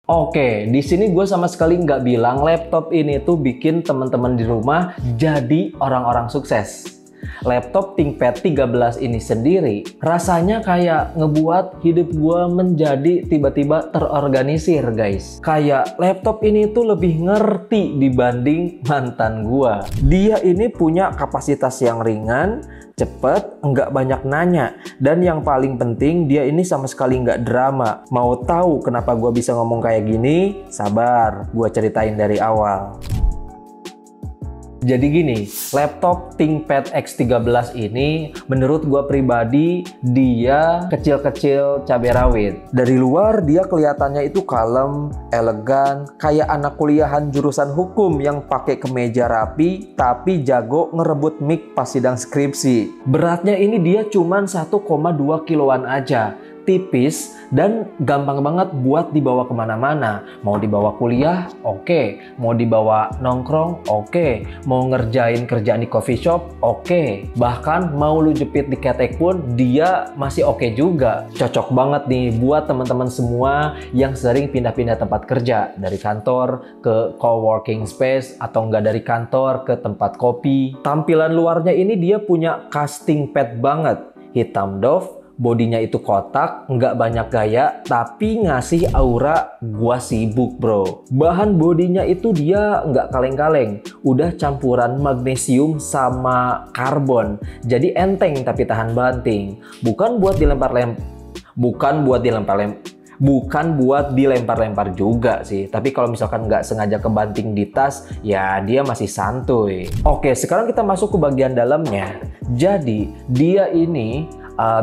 Oke, di sini gue sama sekali nggak bilang laptop ini tuh bikin teman-teman di rumah jadi orang-orang sukses. Laptop ThinkPad 13 ini sendiri rasanya kayak ngebuat hidup gue menjadi tiba-tiba terorganisir, guys. Kayak laptop ini tuh lebih ngerti dibanding mantan gue. Dia ini punya kapasitas yang ringan, cepet, nggak banyak nanya, dan yang paling penting dia ini sama sekali nggak drama. Mau tahu kenapa gue bisa ngomong kayak gini? Sabar, gue ceritain dari awal. Jadi gini, laptop ThinkPad X13 ini menurut gue pribadi dia kecil-kecil cabai rawit. Dari luar dia kelihatannya itu kalem, elegan, kayak anak kuliahan jurusan hukum yang pakai kemeja rapi tapi jago ngerebut mic pas sidang skripsi. Beratnya ini dia cuman 1,2 kiloan aja. Tipis dan gampang banget buat dibawa kemana-mana. Mau dibawa kuliah, oke. Mau dibawa nongkrong, oke. Mau ngerjain kerjaan di coffee shop, oke. Bahkan mau lu jepit di ketek pun dia masih oke juga. Cocok banget nih buat teman-teman semua yang sering pindah-pindah tempat kerja. Dari kantor ke co-working space atau enggak dari kantor ke tempat kopi. Tampilan luarnya ini dia punya casting pad banget. Hitam doff. Bodinya itu kotak, nggak banyak gaya, tapi ngasih aura gua sibuk bro. Bahan bodinya itu dia nggak kaleng-kaleng, udah campuran magnesium sama karbon. Jadi enteng tapi tahan banting. Bukan buat dilempar-lempar juga sih. Tapi kalau misalkan nggak sengaja kebanting di tas, ya dia masih santuy. Oke, sekarang kita masuk ke bagian dalamnya. Jadi dia ini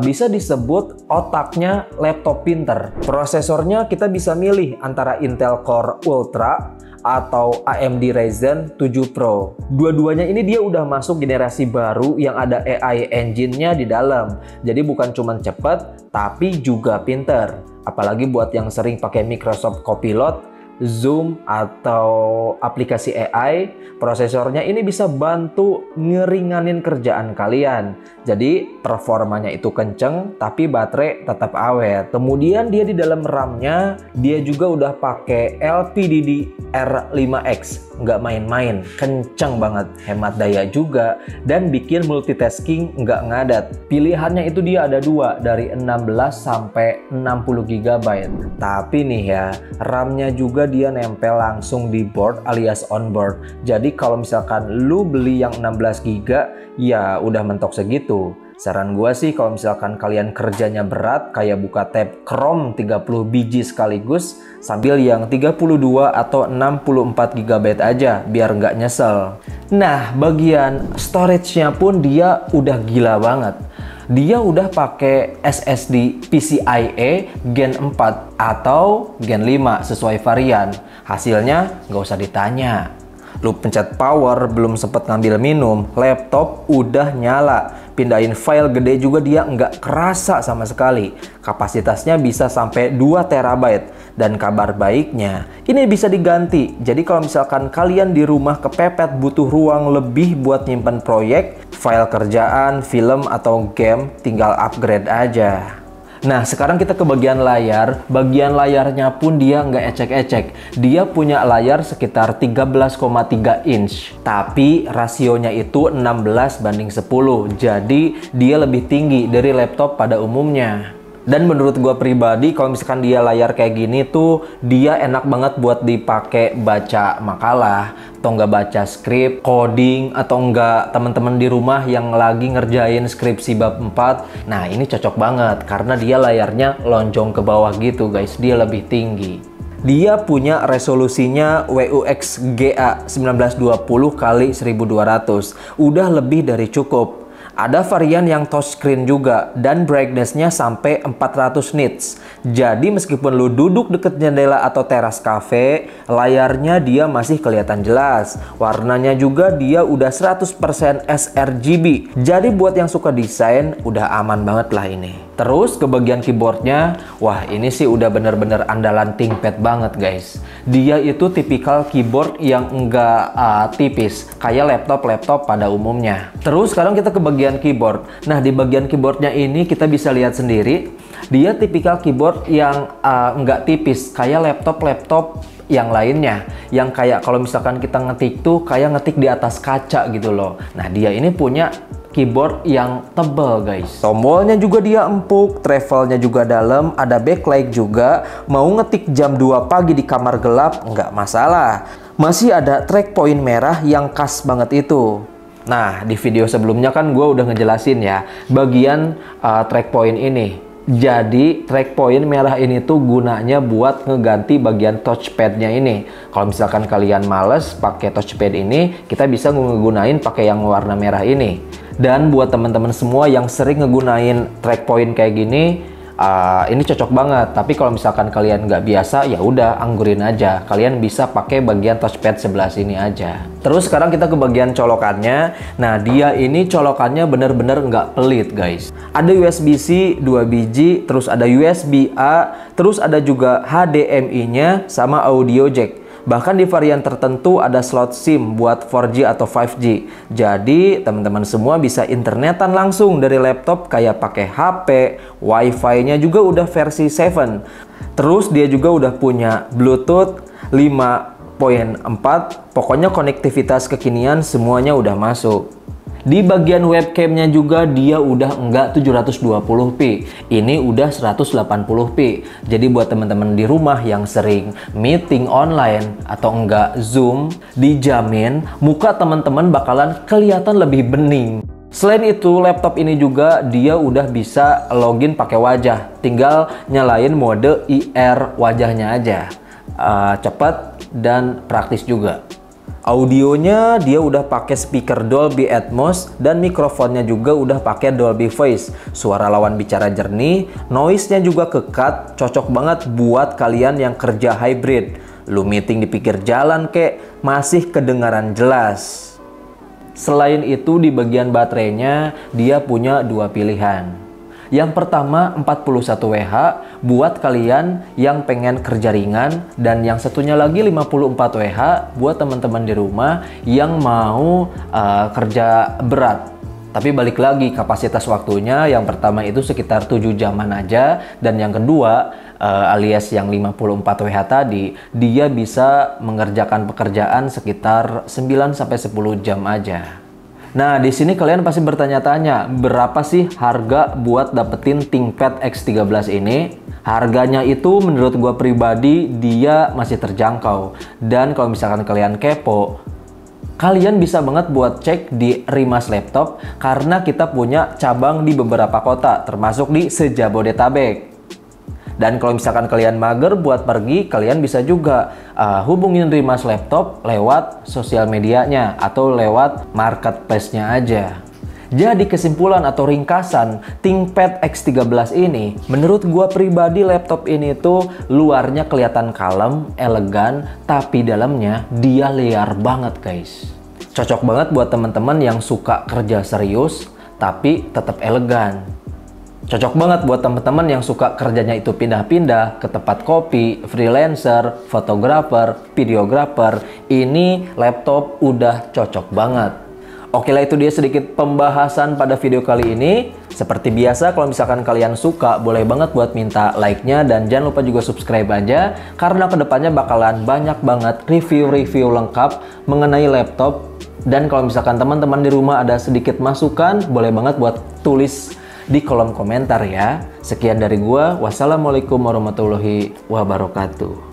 bisa disebut otaknya laptop pinter. Prosesornya kita bisa milih antara Intel Core Ultra atau AMD Ryzen 7 Pro. Dua-duanya ini dia udah masuk generasi baru yang ada AI engine-nya di dalam. Jadi bukan cuma cepet, tapi juga pinter. Apalagi buat yang sering pakai Microsoft Copilot, Zoom atau aplikasi AI, prosesornya ini bisa bantu ngeringanin kerjaan kalian. Jadi performanya itu kenceng tapi baterai tetap awet. Kemudian dia di dalam RAM-nya dia juga udah pakai LPDDR5X. Nggak main-main, kenceng banget, hemat daya juga, dan bikin multitasking nggak ngadat. Pilihannya itu dia ada dua, dari 16 sampai 60 GB. Tapi nih ya, RAM-nya juga dia nempel langsung di board alias onboard. Jadi kalau misalkan lu beli yang 16 GB, ya udah mentok segitu. Saran gua sih kalau misalkan kalian kerjanya berat kayak buka tab Chrome 30 biji sekaligus, sambil yang 32 atau 64 GB aja biar nggak nyesel. Nah, bagian storage-nya pun dia udah gila banget. Dia udah pakai SSD PCIe Gen 4 atau Gen 5 sesuai varian. Hasilnya nggak usah ditanya. Lu pencet power, belum sempet ngambil minum, laptop udah nyala. Pindahin file gede juga dia nggak kerasa sama sekali. Kapasitasnya bisa sampai 2 TB. Dan kabar baiknya, ini bisa diganti. Jadi kalau misalkan kalian di rumah kepepet butuh ruang lebih buat nyimpen proyek, file kerjaan, film, atau game, tinggal upgrade aja. Nah, sekarang kita ke bagian layar. Bagian layarnya pun dia nggak ecek-ecek. Dia punya layar sekitar 13,3 inch. Tapi rasionya itu 16:10. Jadi dia lebih tinggi dari laptop pada umumnya. Dan menurut gue pribadi, kalau misalkan dia layar kayak gini tuh, dia enak banget buat dipakai baca makalah, atau nggak baca skrip, coding, atau nggak teman-teman di rumah yang lagi ngerjain skripsi bab 4. Nah, ini cocok banget karena dia layarnya lonjong ke bawah gitu guys, dia lebih tinggi. Dia punya resolusinya WUXGA 1920x1200, udah lebih dari cukup. Ada varian yang touchscreen juga dan brightness-nya sampai 400 nits. Jadi meskipun lu duduk deket jendela atau teras cafe, layarnya dia masih kelihatan jelas. Warnanya juga dia udah 100% sRGB. Jadi buat yang suka desain, udah aman banget lah ini. Terus ke bagian keyboardnya, wah ini sih udah bener-bener andalan ThinkPad banget guys. Dia itu tipikal keyboard yang enggak tipis, kayak laptop-laptop pada umumnya. Terus sekarang kita ke bagian keyboard. Nah di bagian keyboardnya ini kita bisa lihat sendiri, dia tipikal keyboard yang enggak tipis, kayak laptop-laptop yang lainnya. Yang kayak kalau misalkan kita ngetik tuh kayak ngetik di atas kaca gitu loh. Nah dia ini punya keyboard yang tebal guys. Tombolnya juga dia empuk, travelnya juga dalam, ada backlight juga. Mau ngetik jam 2 pagi di kamar gelap nggak masalah. Masih ada track point merah yang khas banget itu. Nah di video sebelumnya kan gue udah ngejelasin ya bagian track point ini. Jadi track point merah ini tuh gunanya buat ngeganti bagian touchpadnya ini. Kalau misalkan kalian males pakai touchpad ini, kita bisa ngegunain pakai yang warna merah ini. Dan buat teman-teman semua yang sering ngegunain track point kayak gini, ini cocok banget. Tapi kalau misalkan kalian nggak biasa, ya udah anggurin aja. Kalian bisa pakai bagian touchpad sebelah sini aja. Terus sekarang kita ke bagian colokannya. Nah dia ini colokannya bener-bener nggak pelit guys. Ada USB-C 2 biji, terus ada USB-A, terus ada juga HDMI-nya sama audio jack. Bahkan di varian tertentu ada slot SIM buat 4G atau 5G. Jadi teman-teman semua bisa internetan langsung dari laptop kayak pakai HP, WiFi-nya juga udah versi 7. Terus dia juga udah punya Bluetooth 5.4. Pokoknya konektivitas kekinian semuanya udah masuk. Di bagian webcamnya juga dia udah enggak 720p, ini udah 180p. Jadi buat teman-teman di rumah yang sering meeting online atau enggak Zoom, dijamin muka teman-teman bakalan kelihatan lebih bening. Selain itu, laptop ini juga dia udah bisa login pakai wajah, tinggal nyalain mode IR wajahnya aja. Cepat dan praktis juga. Audionya dia udah pakai speaker Dolby Atmos dan mikrofonnya juga udah pakai Dolby Voice. Suara lawan bicara jernih, noise-nya juga kekat, cocok banget buat kalian yang kerja hybrid. Lu meeting di pinggir jalan kek, masih kedengaran jelas. Selain itu di bagian baterainya dia punya dua pilihan. Yang pertama 41 Wh buat kalian yang pengen kerja ringan, dan yang satunya lagi 54 Wh buat teman-teman di rumah yang mau kerja berat. Tapi balik lagi kapasitas waktunya, yang pertama itu sekitar 7 jaman aja, dan yang kedua alias yang 54 Wh tadi dia bisa mengerjakan pekerjaan sekitar 9-10 jam aja. Nah, di sini kalian pasti bertanya-tanya, berapa sih harga buat dapetin ThinkPad X13 ini? Harganya itu menurut gua pribadi dia masih terjangkau. Dan kalau misalkan kalian kepo, kalian bisa banget buat cek di Rimas Laptop karena kita punya cabang di beberapa kota, termasuk di se-Jabodetabek. Dan kalau misalkan kalian mager buat pergi, kalian bisa juga hubungin Rimas Laptop lewat sosial medianya atau lewat marketplace-nya aja. Jadi kesimpulan atau ringkasan ThinkPad X13 ini, menurut gua pribadi laptop ini tuh luarnya kelihatan kalem, elegan, tapi dalamnya dia liar banget guys. Cocok banget buat teman-teman yang suka kerja serius tapi tetap elegan. Cocok banget buat teman-teman yang suka kerjanya itu pindah-pindah ke tempat kopi, freelancer, fotografer, videografer. Ini laptop udah cocok banget. Oke lah, itu dia sedikit pembahasan pada video kali ini. Seperti biasa, kalau misalkan kalian suka, boleh banget buat minta like-nya, dan jangan lupa juga subscribe aja, karena kedepannya bakalan banyak banget review-review lengkap mengenai laptop. Dan kalau misalkan teman-teman di rumah ada sedikit masukan, boleh banget buat tulis di kolom komentar ya. Sekian dari gua. Wassalamualaikum warahmatullahi wabarakatuh.